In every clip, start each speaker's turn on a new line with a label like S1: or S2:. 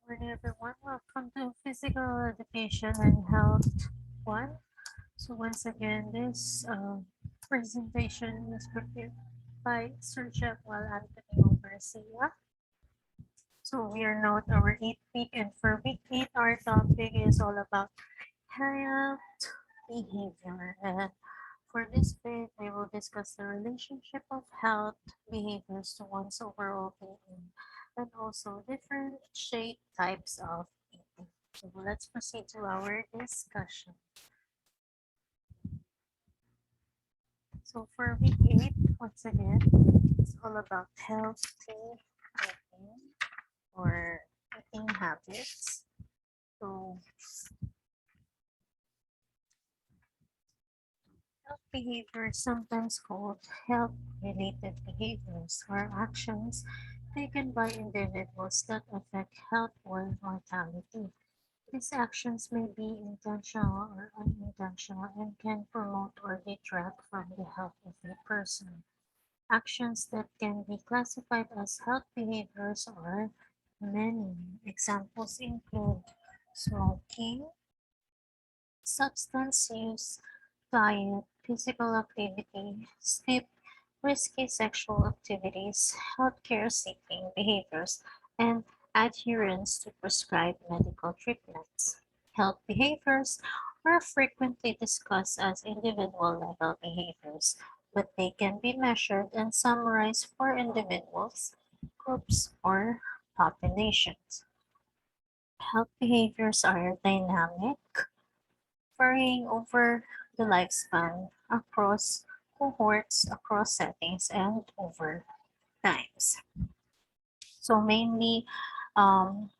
S1: Morning, everyone. Welcome to Physical Education and Health 1. So once again, this presentation is prepared by Sir Jeff while Anthony Garcia. So we are now at our 8th week, and for week 8, our topic is all about health behavior. And for this bit, we will discuss the relationship of health behaviors to one's overall being and also different shape types of eating. So let's proceed to our discussion. So for week 8, once again, it's all about healthy eating or eating habits. So health behaviors, sometimes called health-related behaviors, are actions taken by individuals that affect health or mortality. These actions may be intentional or unintentional and can promote or detract from the health of a person. Actions that can be classified as health behaviors are many. Examples include smoking, substance use, diet, physical activity, sleep, risky sexual activities, healthcare seeking behaviors, and adherence to prescribed medical treatments. Health behaviors are frequently discussed as individual level behaviors, but they can be measured and summarized for individuals, groups, or populations. Health behaviors are dynamic, varying over the lifespan across cohorts, across settings, and over times. So mainly, um,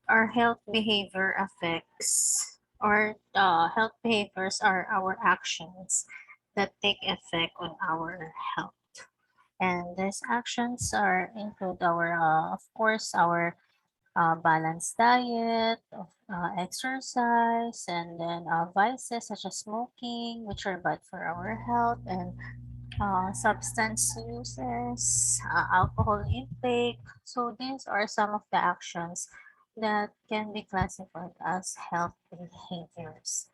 S1: our health behavior affects, or health behaviors are our actions that take effect on our health. And these actions are include our, of course, our balanced diet, exercise, and then vices such as smoking, which are bad for our health, and substance uses, alcohol intake. So these are some of the actions that can be classified as health behaviors.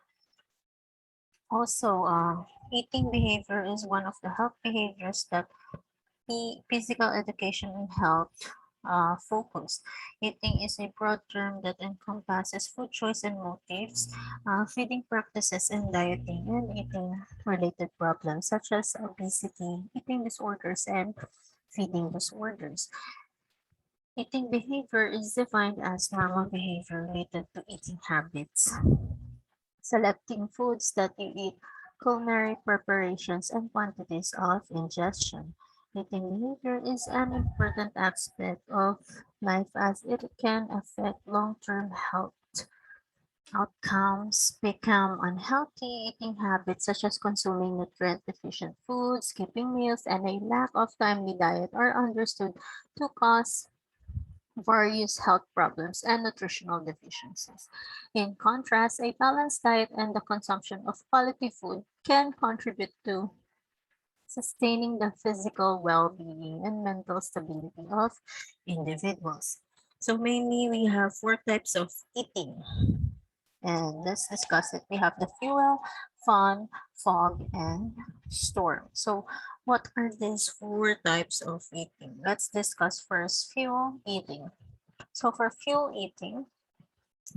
S1: Also, eating behavior is one of the health behaviors that the physical education and health focus. Eating is a broad term that encompasses food choice and motives, feeding practices and dieting, and eating related problems such as obesity, eating disorders, and feeding disorders. Eating behavior is defined as normal behavior related to eating habits, selecting foods that you eat, culinary preparations, and quantities of ingestion. Eating behavior is an important aspect of life as it can affect long-term health outcomes. Become unhealthy eating habits such as consuming nutrient-deficient foods, skipping meals, and a lack of timely diet are understood to cause various health problems and nutritional deficiencies. In contrast, a balanced diet and the consumption of quality food can contribute to sustaining the physical well-being and mental stability of individuals. So mainly we have four types of eating, and let's discuss it. We have the fuel, fun, fog, and storm. So what are these four types of eating? Let's discuss first fuel eating. So for fuel eating,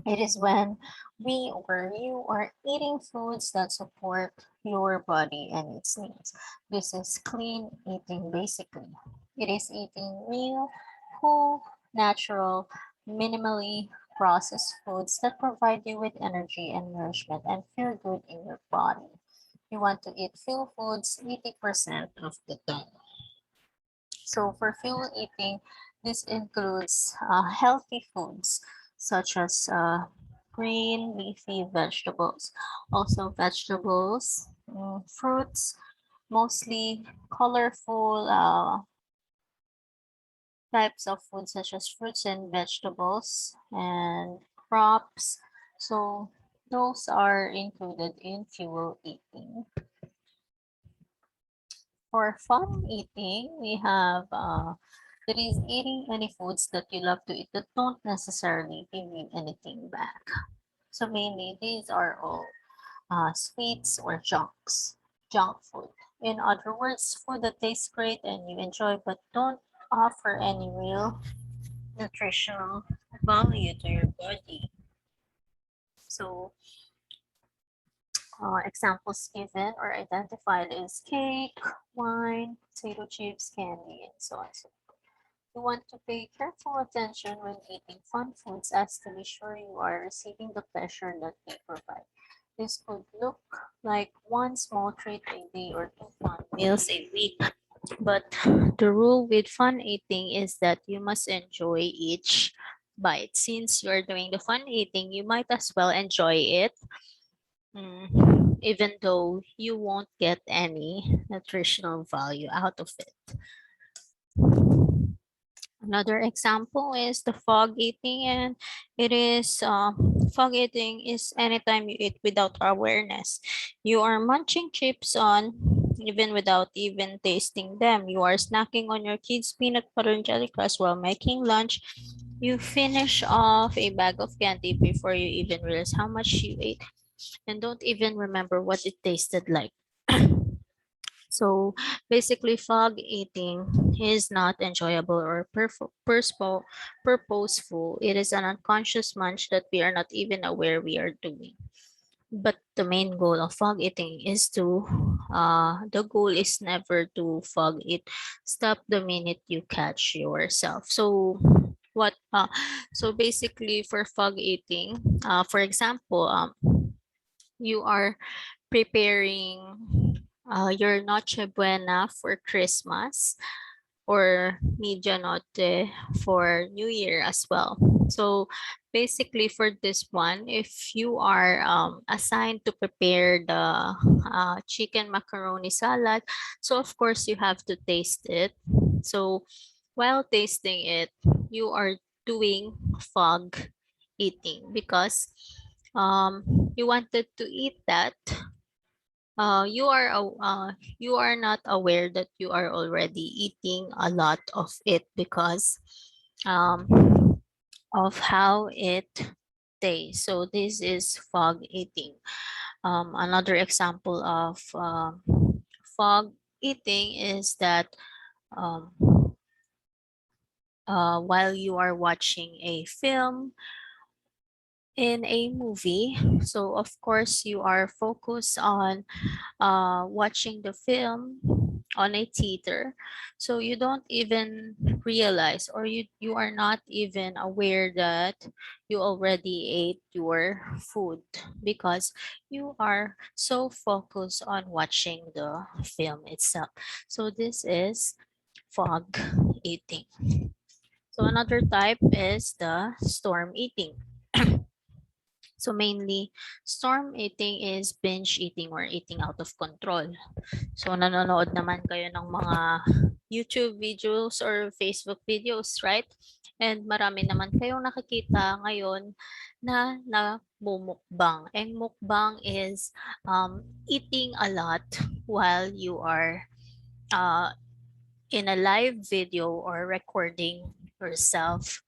S1: it is when we or you are eating foods that support your body and its needs. This is clean eating basically. It is eating real, whole, natural, minimally processed foods that provide you with energy and nourishment and feel good in your body. You want to eat fuel foods 80% of the time. So for fuel eating, this includes healthy foods such as green leafy vegetables, also vegetables, fruits, mostly colorful types of foods such as fruits and vegetables and crops. So those are included in fuel eating. For fun eating, we have That is eating any foods that you love to eat that don't necessarily give you anything back. So mainly these are all sweets or junk food. In other words, food that tastes great and you enjoy but don't offer any real nutritional value to your body. So examples given or identified is cake, wine, potato chips, candy, and so on. So you want to pay careful attention when eating fun foods as to be sure you are receiving the pleasure that they provide. This could look like one small treat a day or two fun meals a week. But the rule with fun eating is that you must enjoy each bite. Since you're doing the fun eating, you might as well enjoy it, even though you won't get any nutritional value out of it. Another example is the fog eating, and it is fog eating is anytime you eat without awareness. You are munching chips on even without even tasting them. You are snacking on your kids' peanut butter and jelly crust while making lunch. You finish off a bag of candy before you even realize how much you ate and don't even remember what it tasted like. So basically, fog eating is not enjoyable or purposeful. It is an unconscious munch that we are not even aware we are doing. But the main goal of fog eating is the goal is never to fog eat. Stop the minute you catch yourself. What, uh, so basically for fog eating, for example, you are preparing your Noche Buena for Christmas or Medianoche for New Year as well. So basically for this one, if you are assigned to prepare the chicken macaroni salad, so of course you have to taste it. So while tasting it, you are doing fog eating because you wanted to eat that, you are not aware that you are already eating a lot of it because um, of how it tastes. So this is fog eating. Another example of fog eating is that um, while you are watching a film in a movie, so of course you are focused on watching the film on a theater, so you don't even realize or you are not even aware that you already ate your food because you are so focused on watching the film itself. So this is fog eating. So another type is the storm eating. So mainly, storm eating is binge eating or eating out of control. So nanonood naman kayo ng mga YouTube videos or Facebook videos, right? And marami naman kayong nakikita ngayon na namumukbang. And mukbang is eating a lot while you are uh, in a live video or recording yourself,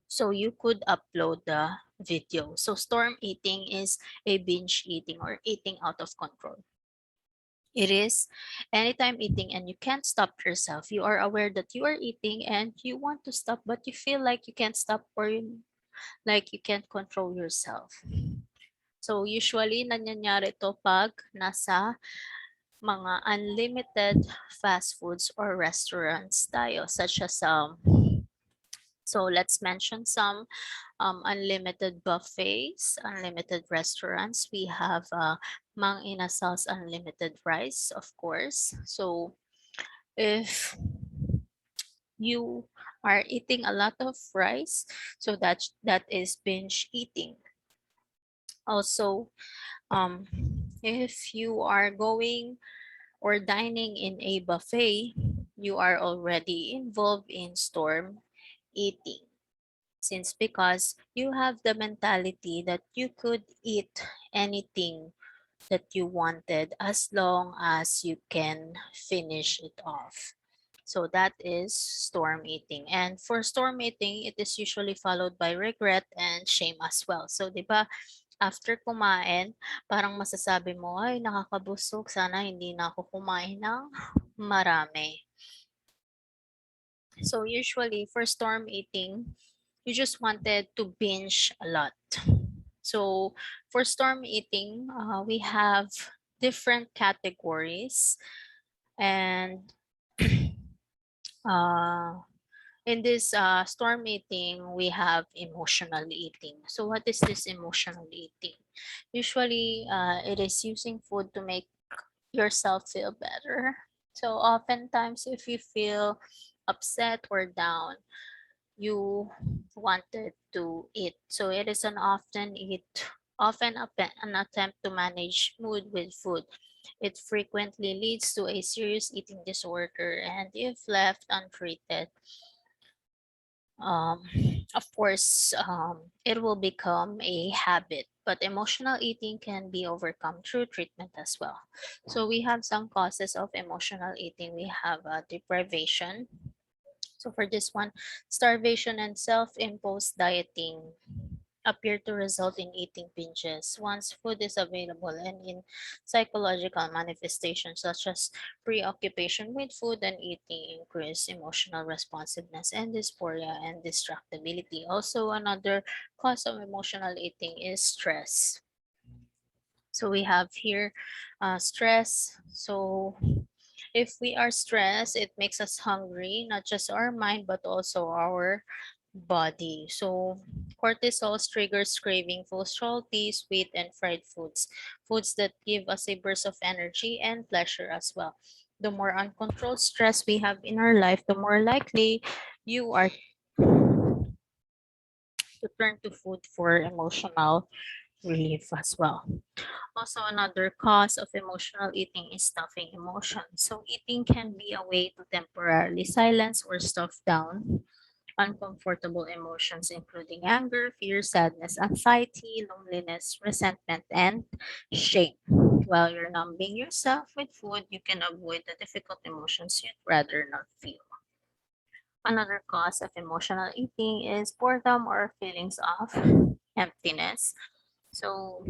S1: so you could upload the video. So storm eating is a binge eating or eating out of control. It is anytime eating and you can't stop yourself. You are aware that you are eating and you want to stop, but you feel like you can't stop or like you can't control yourself. So usually nangyayari to pag nasa mga unlimited fast foods or restaurants tayo, such as so let's mention some unlimited buffets, unlimited restaurants. We have Mang Inasal's unlimited rice, of course. So if you are eating a lot of rice, so that is binge eating. Also, um, if you are going or dining in a buffet, you are already involved in storm eating. Since because you have the mentality that you could eat anything that you wanted as long as you can finish it off. So that is storm eating. And for storm eating, it is usually followed by regret and shame as well. So, di ba, after kumain, parang masasabi mo, ay, nakakabusog, sana hindi na ako kumain ng marami. So usually for storm eating, you just wanted to binge a lot. So for storm eating, we have different categories, and uh, in this storm eating, we have emotional eating. So what is this emotional eating? Usually, it is using food to make yourself feel better. So oftentimes, if you feel upset or down, you wanted to eat. So it is an attempt to manage mood with food. It frequently leads to a serious eating disorder, and if left untreated, um, of course, it will become a habit. But emotional eating can be overcome through treatment as well. So we have some causes of emotional eating. We have deprivation. So for this one, starvation and self-imposed dieting appear to result in eating binges once food is available, and in psychological manifestations such as preoccupation with food and eating increase emotional responsiveness and dysphoria and distractibility. Also, another cause of emotional eating is stress. So we have here stress. So if we are stressed, it makes us hungry, not just our mind, but also our body. So cortisol triggers craving for salty, sweet, and fried foods, foods that give us a burst of energy and pleasure as well. The more uncontrolled stress we have in our life, the more likely you are to turn to food for emotional relief as well. Also, another cause of emotional eating is stuffing emotions. So, eating can be a way to temporarily silence or stuff down uncomfortable emotions, including anger, fear, sadness, anxiety, loneliness, resentment, and shame. While you're numbing yourself with food, you can avoid the difficult emotions you'd rather not feel. Another cause of emotional eating is boredom or feelings of emptiness. So,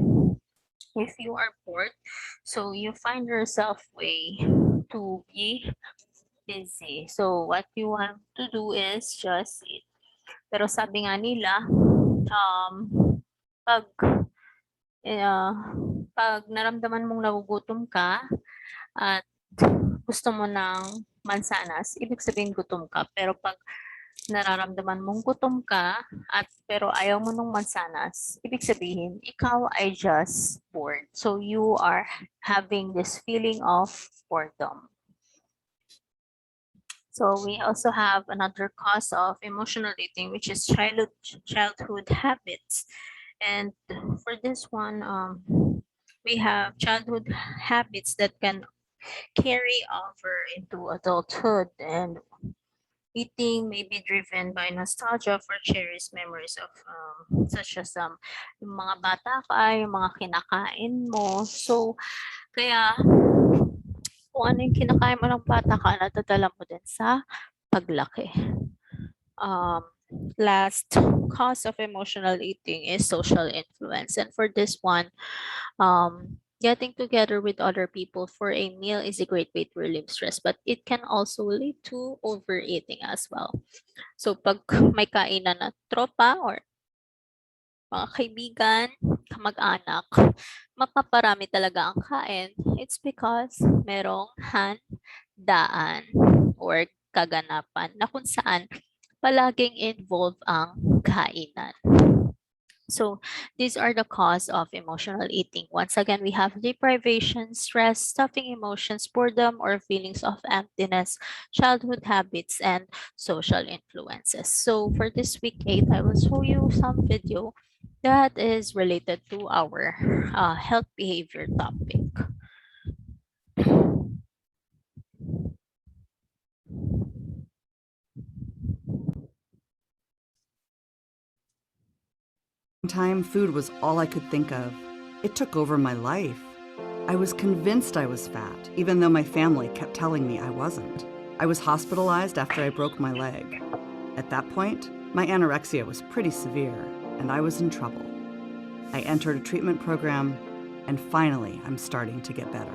S1: if you are bored, so you find yourself way to be busy. So what you want to do is just eat. Pero sabi nga nila, pag uh, pag naramdaman mong nagugutom ka at gusto mo ng mansanas, ibig sabihin gutom ka. Pero pag nararamdaman mong gutom ka at pero ayaw mo ng mansanas, ibig sabihin ikaw ay just bored. So you are having this feeling of boredom. So we also have another cause of emotional eating, which is childhood habits. And for this one, we have childhood habits that can carry over into adulthood, and eating may be driven by nostalgia for cherished memories of such as yung mga bata ka, yung mga kinakain mo. So, kaya kung ano yung kinakain mo ng bata ka, natadala mo din sa paglaki. Um, Last cause of emotional eating is social influence. And for this one, getting together with other people for a meal is a great way to relieve stress, but it can also lead to overeating as well. So pag may kainan na tropa or mga kaibigan, kamag-anak, mapaparami talaga ang kain. It's because merong handaan or kaganapan na kung saan palaging involved ang kainan. So these are the cause of emotional eating. Once again, we have deprivation, stress, stuffing emotions, boredom, or feelings of emptiness, childhood habits, and social influences. So for this week 8, I will show you some video that is related to our health behavior topic.
S2: Time food was all I could think of. It took over my life. I was convinced I was fat, even though my family kept telling me I wasn't. I was hospitalized after I broke my leg. At that point, my anorexia was pretty severe, and I was in trouble. I entered a treatment program, and finally, I'm starting to get better.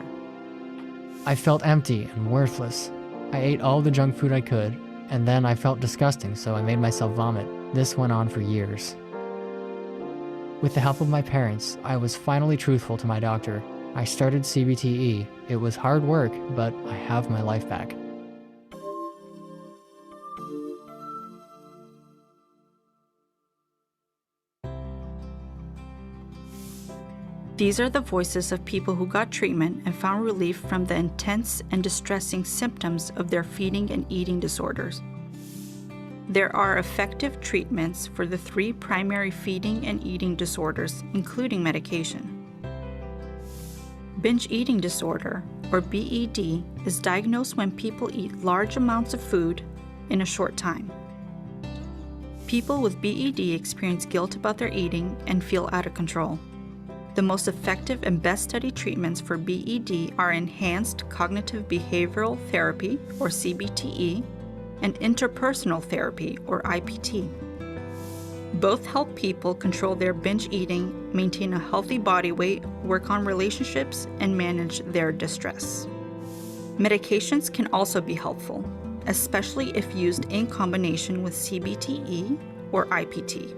S3: I felt empty and worthless. I ate all the junk food I could, and then I felt disgusting, so I made myself vomit. This went on for years. With the help of my parents, I was finally truthful to my doctor. I started CBTE. It was hard work, but I have my life back.
S4: These are the voices of people who got treatment and found relief from the intense and distressing symptoms of their feeding and eating disorders. There are effective treatments for the 3 primary feeding and eating disorders, including medication. Binge eating disorder, or BED, is diagnosed when people eat large amounts of food in a short time. People with BED experience guilt about their eating and feel out of control. The most effective and best studied treatments for BED are enhanced cognitive behavioral therapy, or CBTE, and interpersonal therapy, or IPT. Both help people control their binge eating, maintain a healthy body weight, work on relationships, and manage their distress. Medications can also be helpful, especially if used in combination with CBTE or IPT.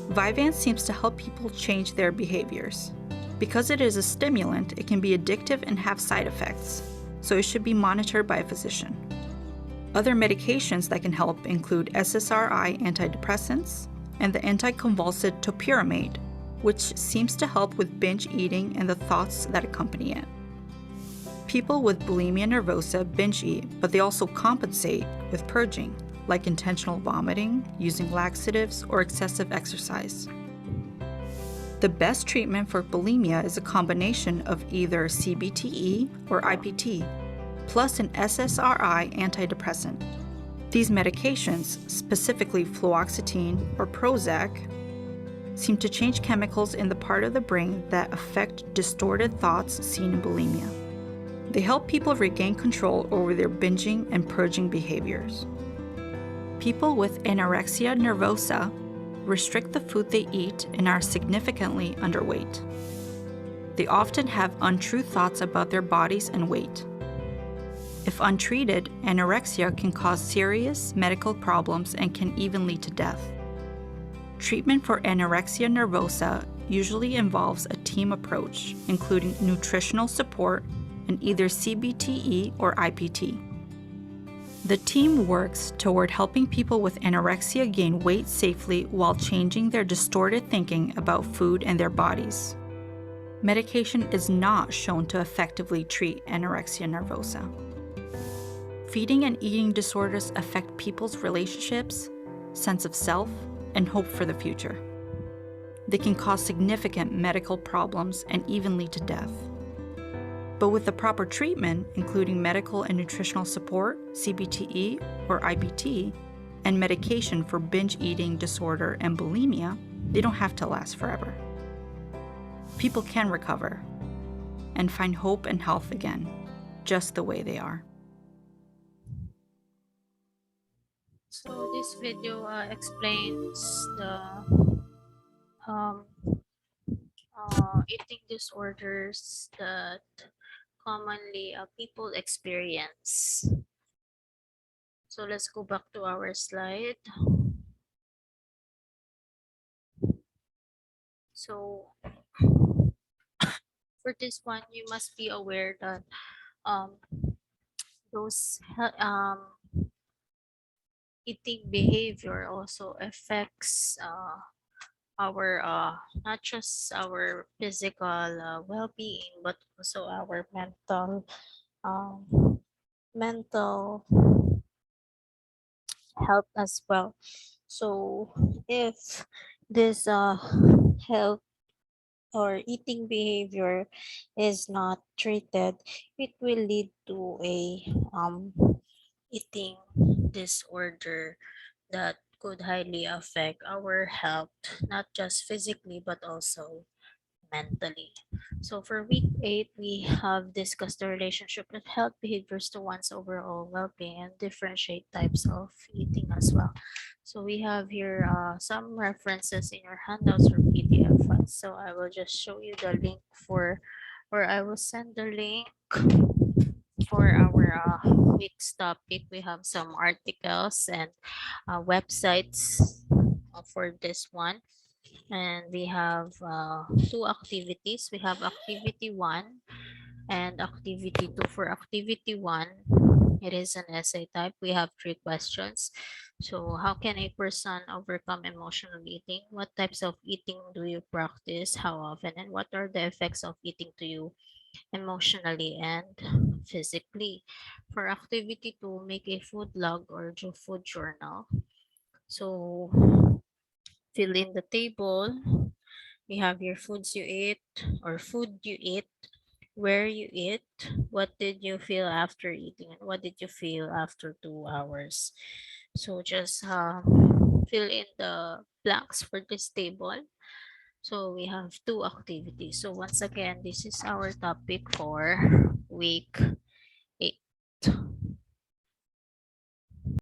S4: Vyvanse seems to help people change their behaviors. Because it is a stimulant, it can be addictive and have side effects, so it should be monitored by a physician. Other medications that can help include SSRI antidepressants and the anticonvulsant topiramate, which seems to help with binge eating and the thoughts that accompany it. People with bulimia nervosa binge eat, but they also compensate with purging, like intentional vomiting, using laxatives, or excessive exercise. The best treatment for bulimia is a combination of either CBTE or IPT, plus an SSRI antidepressant. These medications, specifically fluoxetine or Prozac, seem to change chemicals in the part of the brain that affect distorted thoughts seen in bulimia. They help people regain control over their binging and purging behaviors. People with anorexia nervosa restrict the food they eat and are significantly underweight. They often have untrue thoughts about their bodies and weight. If untreated, anorexia can cause serious medical problems and can even lead to death. Treatment for anorexia nervosa usually involves a team approach, including nutritional support and either CBTE or IPT. The team works toward helping people with anorexia gain weight safely while changing their distorted thinking about food and their bodies. Medication is not shown to effectively treat anorexia nervosa. Feeding and eating disorders affect people's relationships, sense of self, and hope for the future. They can cause significant medical problems and even lead to death. But with the proper treatment, including medical and nutritional support, CBTE or IPT, and medication for binge eating disorder and bulimia, they don't have to last forever. People can recover and find hope and health again, just the way they are.
S1: So this video explains the um, eating disorders that commonly people experience. So let's go back to our slide. So for this one, you must be aware that um, those eating behavior also affects our not just our physical well-being, but also our um, mental health as well. So if this health or eating behavior is not treated, it will lead to a eating disorder that could highly affect our health, not just physically but also mentally. So for week 8, we have discussed the relationship of health behaviors to one's overall well-being and differentiate types of eating as well. So we have here some references in your handouts or PDF files. So I will just show you the link for, or I will send the link for our week's topic. We have some articles and websites for this one. And we have two activities. We have activity 1 and activity 2. For activity 1, it is an essay type. We have 3 questions. So how can a person overcome emotional eating? What types of eating do you practice? How often? And what are the effects of eating to you emotionally and physically? For activity 2, make a food log or food journal. So fill in the table. We have your foods you eat or food you eat, where you eat, what did you feel after eating, and what did you feel after 2 hours. So just fill in the blanks for this table. So we have 2 activities. So once again, this is our topic for week